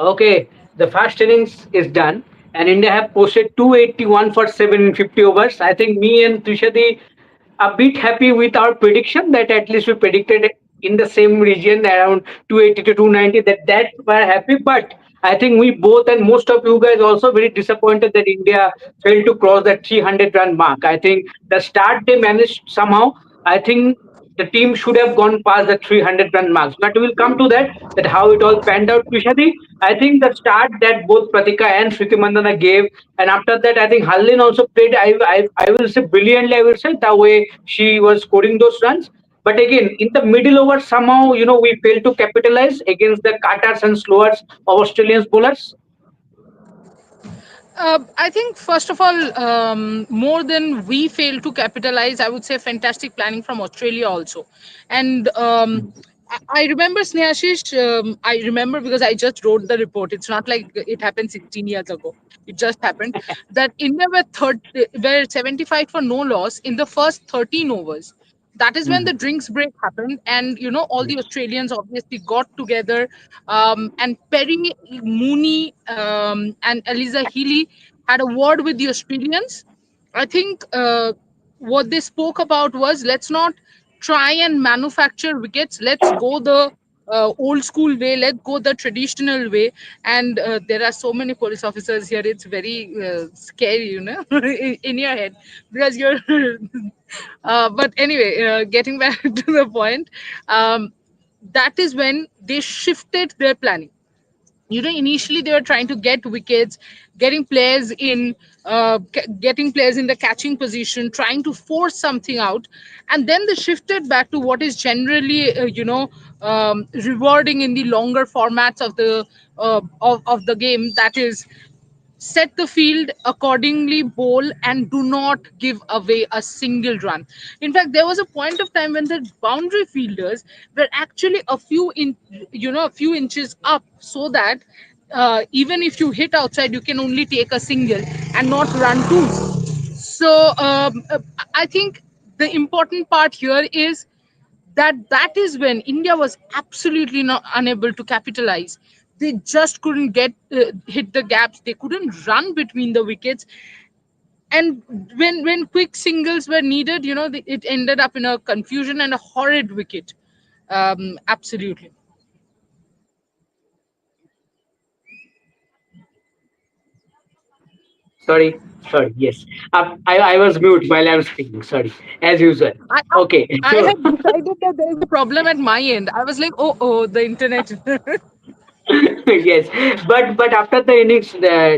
Okay, the first innings is done, and India have posted 281 for 750 overs. I think me and Trishadi a bit happy with our prediction that at least we predicted in the same region around 280 to 290. That we're happy, but I think we both and most of you guys also very disappointed that India failed to cross that 300 run mark. I think the start they managed somehow. I think the team should have gone past the 300 run marks. But we'll come to that how it all panned out. Kushadi, I think the start that both Pratika and Shriti Mandana gave, and after that, I think Hallin also played. I will say brilliantly. I will say the way she was scoring those runs. But again, in the middle over, somehow we failed to capitalize against the cutters and slowers of Australian bowlers. I think, first of all, more than we fail to capitalize, I would say fantastic planning from Australia also. And I remember, Snehashish, I remember because I just wrote the report. It's not like it happened 16 years ago. It just happened that India were 75 for no loss in the first 13 overs. That is when the Mhm. drinks break happened, and all the Australians obviously got together, and Perry, Mooney, and Eliza Healy had a word with the Australians. I think what they spoke about was, let's not try and manufacture wickets. Let's go the old school way. Let's go the traditional way. And there are so many police officers here. It's very scary, in your head, because you're. But anyway, getting back to the point, um, that is when they shifted their planning. Initially they were trying to get wickets, getting players in the catching position, trying to force something out, and then they shifted back to what is generally rewarding in the longer formats of the game, that is, set the field accordingly, bowl, and do not give away a single run. In fact, there was a point of time when the boundary fielders were actually a few inches up, so that even if you hit outside, you can only take a single and not run twos. So I think the important part here is that is when India was absolutely not unable to capitalize. They just couldn't hit the gaps. They couldn't run between the wickets, and when quick singles were needed, it ended up in a confusion and a horrid wicket. Absolutely. Sorry, sorry. Yes, I was mute while I was speaking. Sorry, as usual. I Okay, I so had decided that there is a problem at my end. I was like, oh, the internet. yes, but after the innings,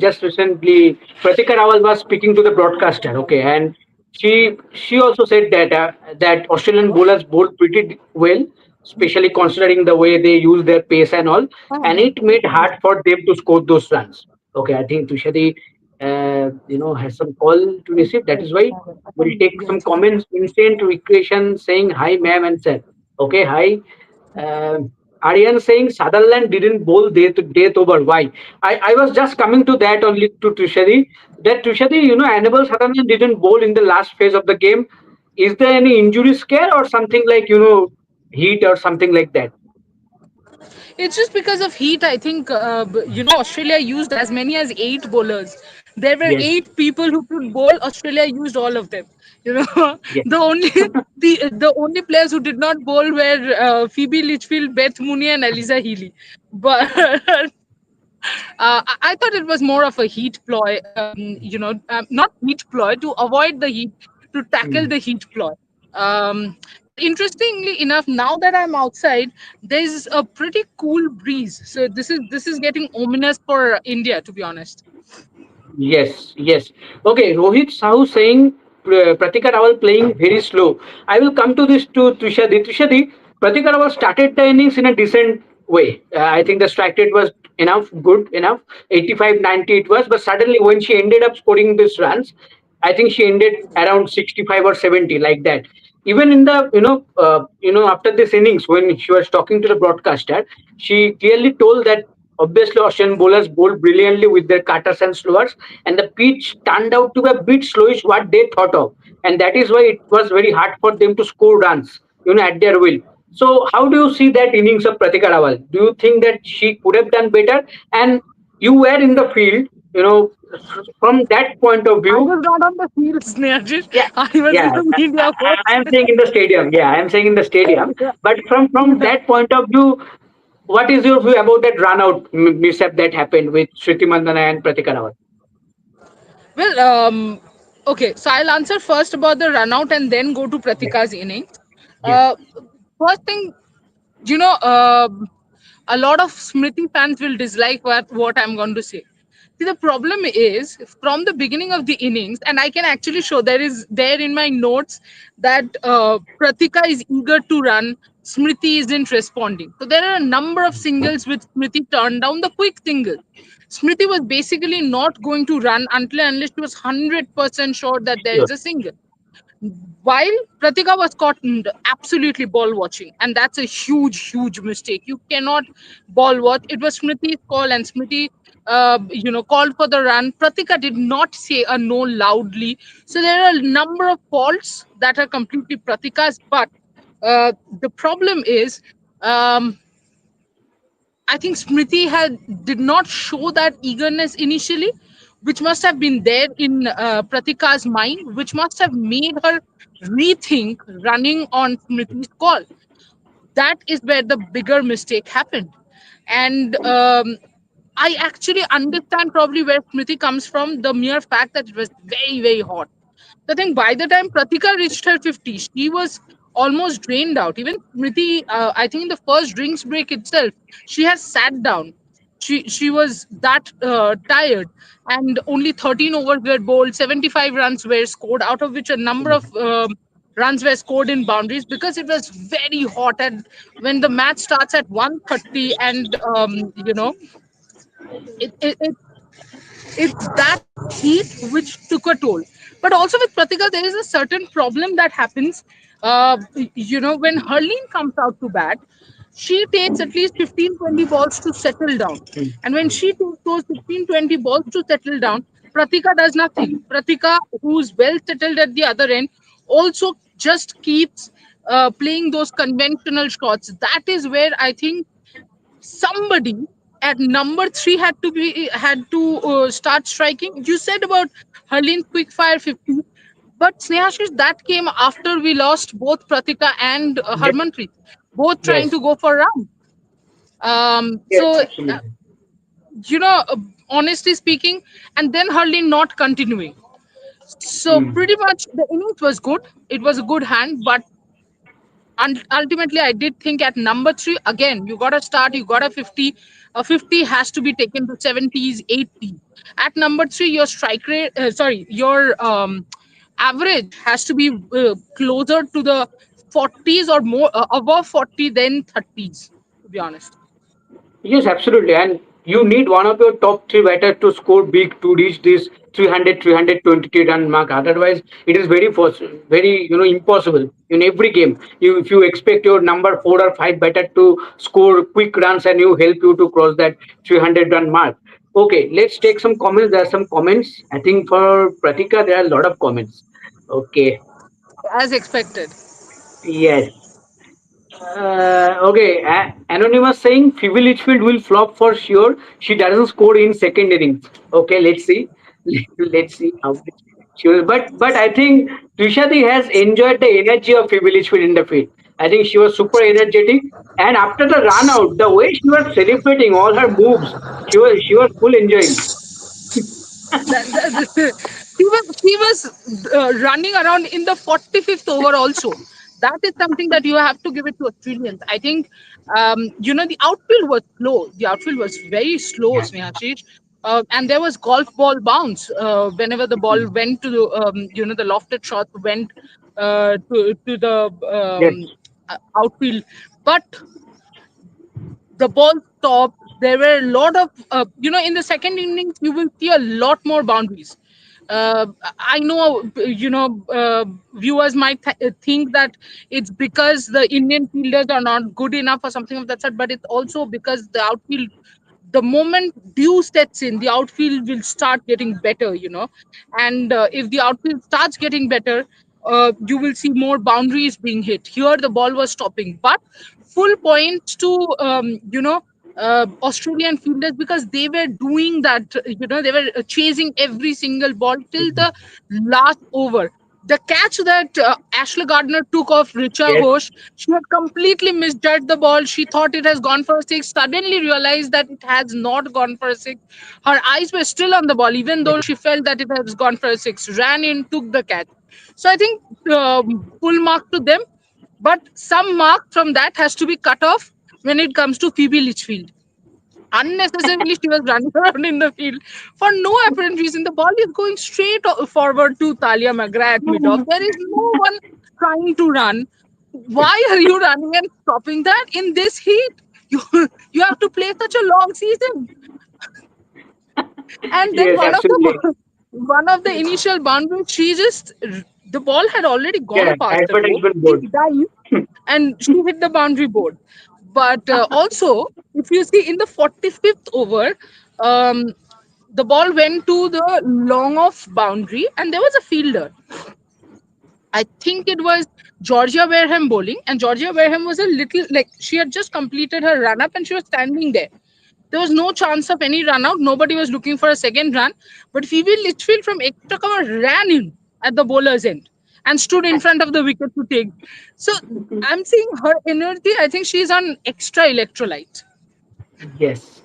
just recently, Pratika Rawal was speaking to the broadcaster. Okay, and she also said that Australian bowlers bowled pretty well, especially considering the way they use their pace and all, and it made hard for them to score those runs. Okay, I think Tushadi, has some call to receive. That is why we'll take some comments. Instant equation saying hi, ma'am and sir. Okay, hi. Um Aryan saying Sutherland didn't bowl death over. Why? I was just coming to that only to Trishadi. That Trishadi, Annabelle Sutherland didn't bowl in the last phase of the game. Is there any injury scare or something like, heat or something like that? It's just because of heat. I think Australia used as many as 8 bowlers. There were Yes, 8 people who could bowl. Australia used all of them. You know, yes. the only the only players who did not bowl were Phoebe Litchfield, Beth Mooney, and Eliza Healy. But I thought it was more of a heat ploy. Not heat ploy, to avoid the heat, to tackle Mm. the heat ploy. But interestingly enough, now that I'm outside, there's a pretty cool breeze. So this is getting ominous for India, to be honest. Yes, yes. Okay, Rohit Sahu saying Pratika Rawal playing very slow. I will come to this to Trishadi. Trishadi, Pratika Rawal started the innings in a decent way. I think the strike rate was enough, good enough. 85, 90 it was. But suddenly when she ended up scoring these runs, I think she ended around 65 or 70 like that. Even in the after this innings when she was talking to the broadcaster, she clearly told that obviously Australian bowlers bowled brilliantly with their cutters and slowers, and the pitch turned out to be a bit slowish what they thought of, and that is why it was very hard for them to score runs, at their will. So how do you see that innings of Pratika Rawal? Do you think that she could have done better? And you were in the field, from that point of I view. was not on the field, Snehajit. Yeah, I was yeah. in the media I host. am saying in the stadium. Yeah, I am saying in the stadium. But from that point of view, what is your view about that run out mishap that happened with Shriti Mandana and Pratika Rawal? Well, okay, so I'll answer first about the run out and then go to Yes. Pratika's innings. Yes. Uh, First thing, you know, a lot of Smriti fans will dislike what I'm going to say. See, the problem is from the beginning of the innings, and I can actually show there in my notes that Pratika is eager to run, Smriti isn't responding. So there are a number of singles which Smriti turned down the quick single. Smriti was basically not going to run until and unless she was 100% sure that there Sure. is a single, while Pratika was caught absolutely ball watching, and that's a huge mistake. You cannot ball watch. It was Smriti's call, and Smriti, called for the run. Pratika did not say a no loudly. So there are a number of faults that are completely Pratika's, but the problem is. I think Smriti did not show that eagerness initially, which must have been there in Pratika's mind, which must have made her rethink running on Smriti's call. That is where the bigger mistake happened. And I actually understand probably where Smriti comes from, the mere fact that it was very hot. So I think by the time Pratika reached her 50, she was almost drained out. Even Smriti, I think in the first drinks break itself, she has sat down. She was that tired, and only 13 overs were bowled, 75 runs were scored, out of which a number of runs were scored in boundaries because it was very hot. And when the match starts at 1:30, and it it's that heat which took a toll. But also with Pratika, there is a certain problem that happens. When Harleen comes out to bat, she takes at least 15-20 balls to settle down. Mm. And when she takes those 15-20 balls to settle down, Pratika does nothing. Pratika, who's well settled at the other end, also just keeps playing those conventional shots. That is where I think somebody at number three had to start striking. You said about Harleen quickfire 50, but Snehashish, that came after we lost both Pratika and Yes. Harmanpreet, both trying Yes. to go for round. Yes. So Absolutely. you know, uh, honestly speaking, and then Harleen not continuing. So Mm. pretty much the innings was good. It was a good hand, but ultimately I did think at number three again you got to start, you got a 50 has to be taken to 70s 80s. At number three your strike rate, sorry, your average has to be closer to the 40s or more, above 40 than 30s, to be honest. Yes, absolutely. And you need one of your top three batters to score big to reach this 300, 323 run mark. Otherwise, it is very impossible in every game. If you expect your number four or five batter to score quick runs and you help you to cross that 300 run mark. Okay, let's take some comments. There are some comments. I think for Pratika, there are a lot of comments. Okay. As expected. Yes. Okay, Anonymous saying Phoebe Litchfield will flop for sure. She doesn't score in second innings. Okay, let's see. Let's see how she will. But I think Trishadi has enjoyed the energy of Phoebe Litchfield in the field. I think she was super energetic. And after the run out, the way she was celebrating all her moves, she was full enjoying. He was running around in the 45th over also. That is something that you have to give it to Australians. I think, the outfield was slow. The outfield was very slow, Yeah. Snehashish. And there was golf ball bounce whenever the ball went to the lofted shot went to the Yes. outfield. But the ball stopped. There were a lot of, in the second innings, you will see a lot more boundaries. I know, viewers might think that it's because the Indian fielders are not good enough or something of that sort, but it's also because the outfield, the moment dew sets in, the outfield will start getting better, And if the outfield starts getting better, you will see more boundaries being hit. Here, the ball was stopping, but full points to Australian fielders, because they were doing that. They were chasing every single ball till the last over. The catch that Ashley Gardner took off Richa Yes. Ghosh, she had completely misjudged the ball. She thought it has gone for a six, suddenly realized that it has not gone for a six. Her eyes were still on the ball, even though she felt that it has gone for a six. Ran in, took the catch. So I think full mark to them, but some mark from that has to be cut off when it comes to Phoebe Litchfield. Unnecessarily, she was running around in the field for no apparent reason. The ball is going straight forward to Talia McGrath at mid-off. There is no one trying to run. Why are you running and stopping that in this heat? You you have to play such a long season. And then Yes, absolutely. one of the initial boundaries, she just, the ball had already gone Yeah, past the rope. advertisement She board. dived and she hit the boundary board. But also, if you see in the 45th over, um, the ball went to the long off boundary and there was a fielder. I think it was Georgia Wareham bowling, and Georgia Wareham was a little, like, she had just completed her run up and she was standing there. There was no chance of any run out. Nobody was looking for a second run. But Phoebe Litchfield from extra cover ran in at the bowler's end and stood in front of the wicket to take. So I'm seeing her energy. I think she's on extra electrolyte. Yes.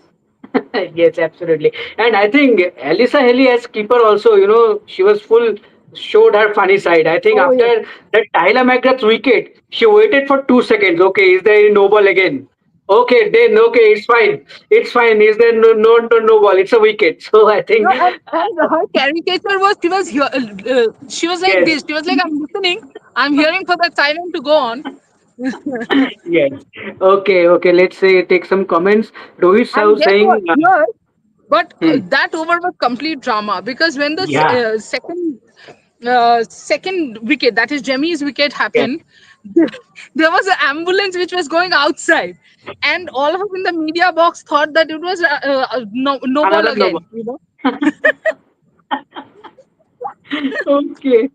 Yes, absolutely. And I think Elisa Haley as keeper also, she was full, showed her funny side. I think Oh, yes. after that Tyler McGrath's wicket, she waited for 2 seconds. Okay, is there any no ball again? Okay, then okay, it's fine. It's fine. Is there no ball? It's a wicket. So I No, think and her caricature was, she was like yes, this. She was like, I'm listening. I'm hearing for that silent to go on. yes. Okay, okay. Let's say take some comments. Rohit Sahu And guess what? saying, Here, but hmm, that over was complete drama, because when the yeah, second wicket, that is Jemmy's wicket, yes, happened, there was an ambulance which was going outside, and all of us in the media box thought that it was no ball another no again. Okay.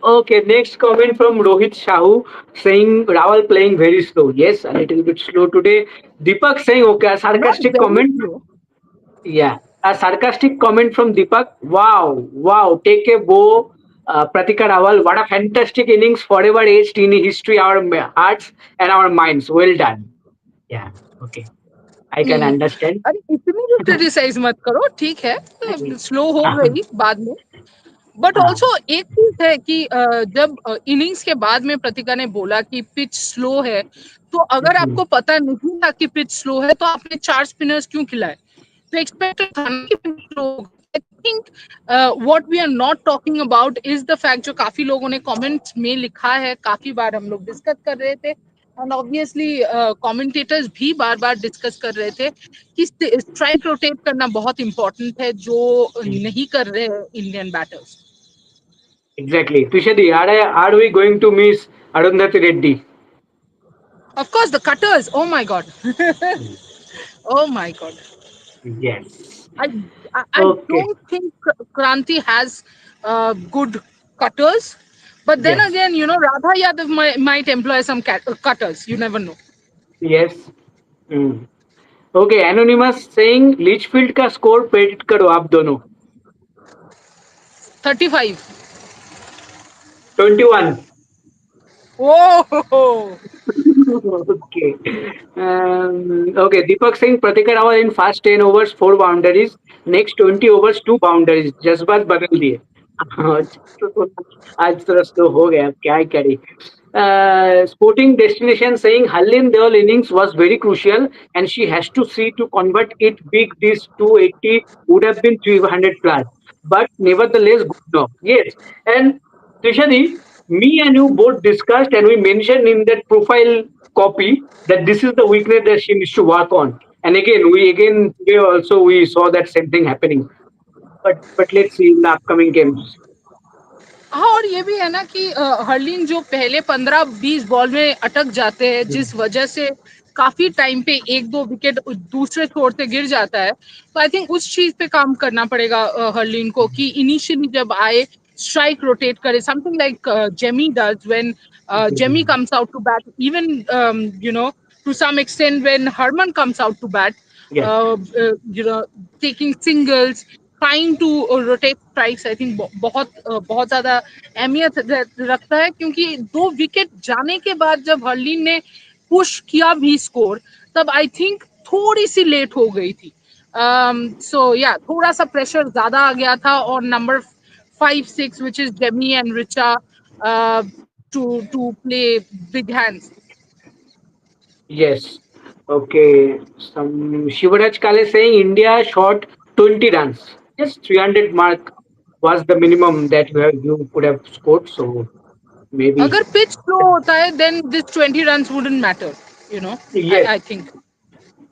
Okay. Next comment from Rohit Shahu saying Rawal playing very slow. Yes, a little bit slow today. Deepak saying okay, a Not sarcastic very comment. slow. Yeah, a sarcastic comment from Deepak. Wow, wow. Take a bow, Pratika Rawal. What a fantastic innings, forever aged in history, our hearts and our minds. Well done. Yeah. Okay. I can hmm, understand. अरे इतनी भी criticise मत करो, ठीक है, slow हो गई बाद में. बट हाँ, ऑल्सो एक चीज है कि जब इनिंग्स के बाद में प्रतिका ने बोला कि पिच स्लो है, तो अगर आपको पता नहीं था कि पिच स्लो है, तो आपने चार स्पिनर्स क्यों खिलाए? तो एक्सपेक्टेड था ना कि pitch slow. I think what we are not talking about is the fact, जो काफी लोगों ने कमेंट्स में लिखा है, काफी बार हम लोग डिस्कस कर रहे थे, एंड ऑब्वियसली कमेंटेटर्स भी बार बार डिस्कस कर रहे थे कि स्ट्राइक रोटेट करना बहुत इंपॉर्टेंट है, जो नहीं कर रहे हैं Indian batters. exactly. Tushadi, are we going to miss Arundhati Reddy? Of course, the cutters. Oh my god. Oh my god. Yes. I I Okay. don't think Kranti has good cutters. But then Yes. again, Radha Yadav might employ some cutters. You never know. Yes. Hmm. Okay. Anonymous saying Litchfield का score predict करो आप दोनों. 35. 21. Oh, Okay. Okay. Deepak Singh, Pratika Rawal in first 10 overs, 4 boundaries. Next 20 overs, 2 boundaries. जज्बात बदल दिए. आज थोड़ा slow हो गया. अब क्या ही करें. Sporting destination saying Hallin Deol innings was very crucial and she has to see to convert it big. This 280 would have been 300 plus, but nevertheless good enough. Yes, and Trishadi, me and you both discussed and we mentioned in that profile copy that this is the weakness that she needs to work on. And again today also we saw that same thing happening. But let's see in the upcoming games. हाँ, और ये भी है ना कि हर्लिन जो पहले 15-20 ball में अटक जाते हैं, जिस वजह से काफी टाइम पे एक दो विकेट दूसरे छोर से गिर जाता है, तो आई थिंक उस चीज पे काम करना पड़ेगा हर्लिन को, कि इनिशियली जब आए strike rotate kare, something like Jemmy does when Jemmy comes out to bat, even to some extent when Harman comes out to bat, Yes. taking singles, trying to rotate strikes. I think बहुत ज्यादा अहमियत रखता है, क्योंकि 2 wicket जाने के बाद जब हर्लीन ने पुश किया भी स्कोर, तब आई थिंक थोड़ी सी लेट हो गई थी. सो या थोड़ा सा प्रेशर ज्यादा आ गया था और number 5 6 which is Demi and Richa to play big hands. Yes. Okay. Some Shivaraj Kale saying India shot 20 runs. Yes, 300 mark was the minimum that you could have scored. So maybe अगर pitch slow होता है then this 20 runs wouldn't matter, you know. yes. I think.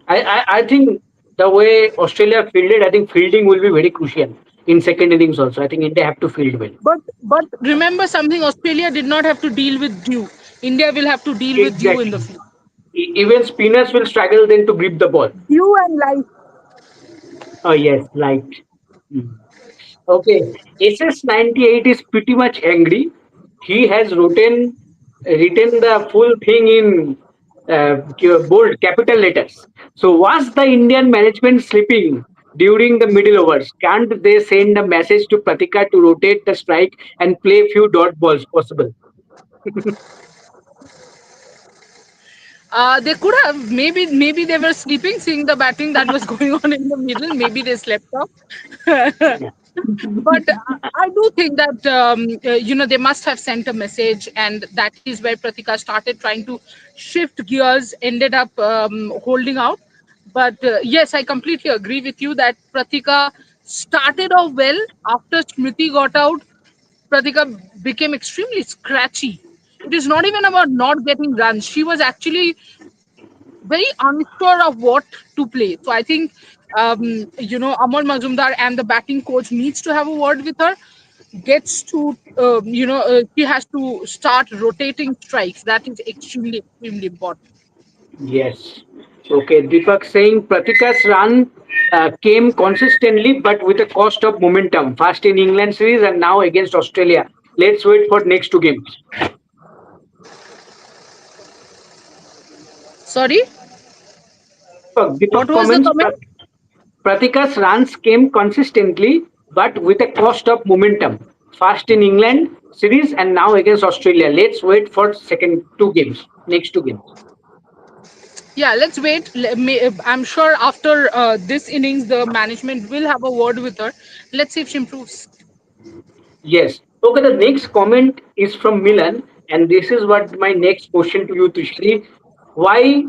I think the way Australia fielded, I think fielding will be very crucial in second innings also. I think India have to field well. But remember something, Australia did not have to deal with dew. India will have to deal with dew in the Exactly. field. Even spinners will struggle then to grip the ball. Dew and light. Oh yes, light. Hmm. Okay, SS98 is pretty much angry. He has written the full thing in bold capital letters. So was the Indian management sleeping during the middle overs? Can't they send a message to Pratika to rotate the strike and play few dot balls possible? They could have, maybe they were sleeping, seeing the batting that was going on in the middle. Maybe they slept off. Yeah. But I do think that they must have sent a message, and that is where Pratika started trying to shift gears, ended up holding out. But yes, I completely agree with you that Pratika started off well. After Smriti got out, Pratika became extremely scratchy. It is not even about not getting runs. She was actually very unsure of what to play. So I think Amar Majumdar and the batting coach needs to have a word with her. Gets to she has to start rotating strikes. That is extremely important. Yes. Okay. Deepak saying Pratika's run came consistently, but with a cost of momentum. First in England series and now against Australia. Let's wait for next two games. Sorry, Deepak what was the comments comment? Pratika's runs came consistently, but with a cost of momentum. First in England series and now against Australia. Let's wait for second two games. Next two games. Yeah, let's wait. I'm sure after this innings, the management will have a word with her. Let's see if she improves. Yes. Okay, the next comment is from Milan, and this is what my next question to you, Trishri. Why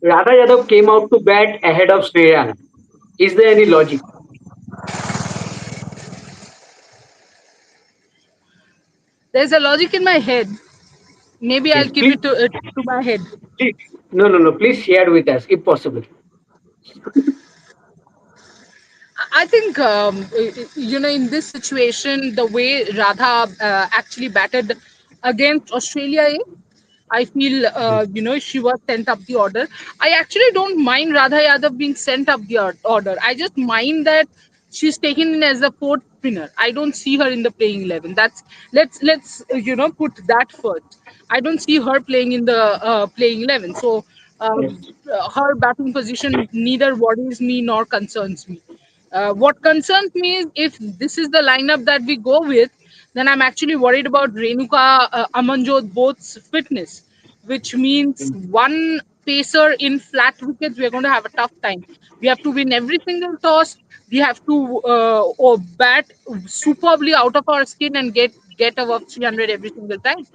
Radha Yadav came out to bat ahead of Shreyana? Is there any logic? There's a logic in my head. Maybe I'll Yes, keep please, it to my head. please. No, no, no. Please share with us if possible. I think in this situation, the way Radha actually batted against Australia, I feel she was sent up the order. I actually don't mind Radha Yadav being sent up the order. I just mind that she's taken in as a fourth spinner. I don't see her in the playing 11. That's let's put that first. I don't see her playing in the playing 11. So Yes. her batting position neither worries me nor concerns me. What concerns me is if this is the lineup that we go with, then I'm actually worried about Renuka Amanjot both's fitness, which means one pacer in flat wickets, we're going to have a tough time. We have to win every single toss. We have to bat superbly out of our skin and get above 300 every single time.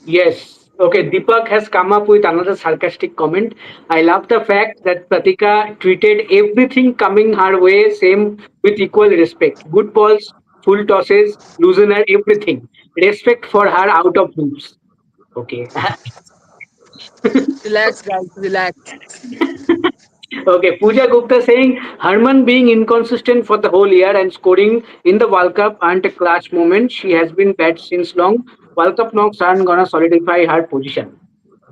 Yes. Okay, Deepak has come up with another sarcastic comment. I love the fact that Pratika treated everything coming her way same with equal respect. Good balls, full tosses, loosener, everything. Respect for her out of loops. Okay. Relax, guys, relax. Okay, Pooja Gupta saying Harman being inconsistent for the whole year and scoring in the World Cup aren't a clutch moment. She has been bad since long. World Cup knocks aren't gonna solidify her position.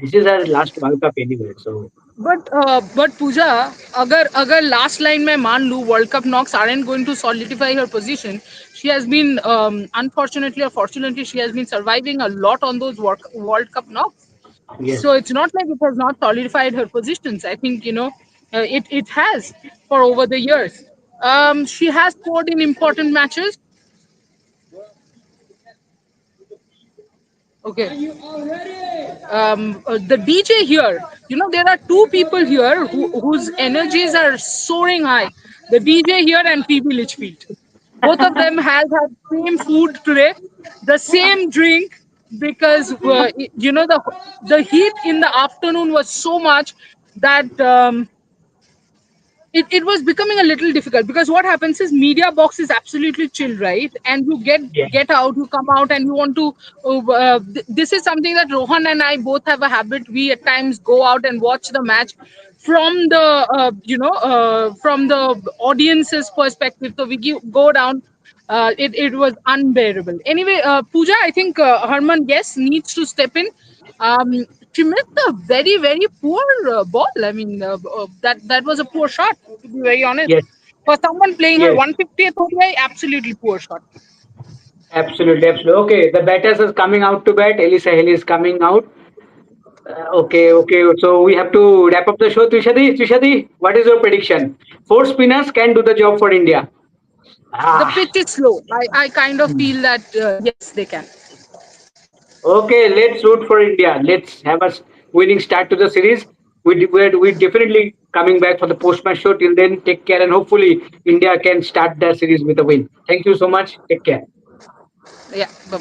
This is our last World Cup anyway. So But Pooja, अगर last line में मान लूँ World Cup knocks aren't going to solidify her position. She has been unfortunately or fortunately she has been surviving a lot on those World Cup knocks. yes, So it's not like it has not solidified her positions. I think it has for over the years. She has scored in important matches. Okay. The DJ here, there are two people here whose energies are soaring high. The DJ here and PB Litchfield. Both of them has had same food today, the same drink, because the heat in the afternoon was so much that it was becoming a little difficult, because what happens is media box is absolutely chill, right? And you yeah, get out, you come out and you want to this is something that Rohan and I both have a habit. We at times go out and watch the match from the from the audience's perspective, so go down. It was unbearable. Anyway, Pooja, I think Harman, yes, needs to step in. um, she missed a very very poor ball. I mean, that was a poor shot, to be very honest. yes, For someone playing her yes. 150th ODI, absolutely poor shot. Absolutely, absolutely. Okay, the batters is coming out to bat. Elisa Hill is coming out. Okay, okay. So we have to wrap up the show. Trishadi, what is your prediction? Four spinners can do the job for India. The Ah, pitch is slow. I kind of feel that yes, they can. okay. Let's root for India. Let's have a winning start to the series. We definitely coming back for the post-match show. Till then, take care and hopefully India can start the series with a win. Thank you so much. Take care. Yeah, bye bye.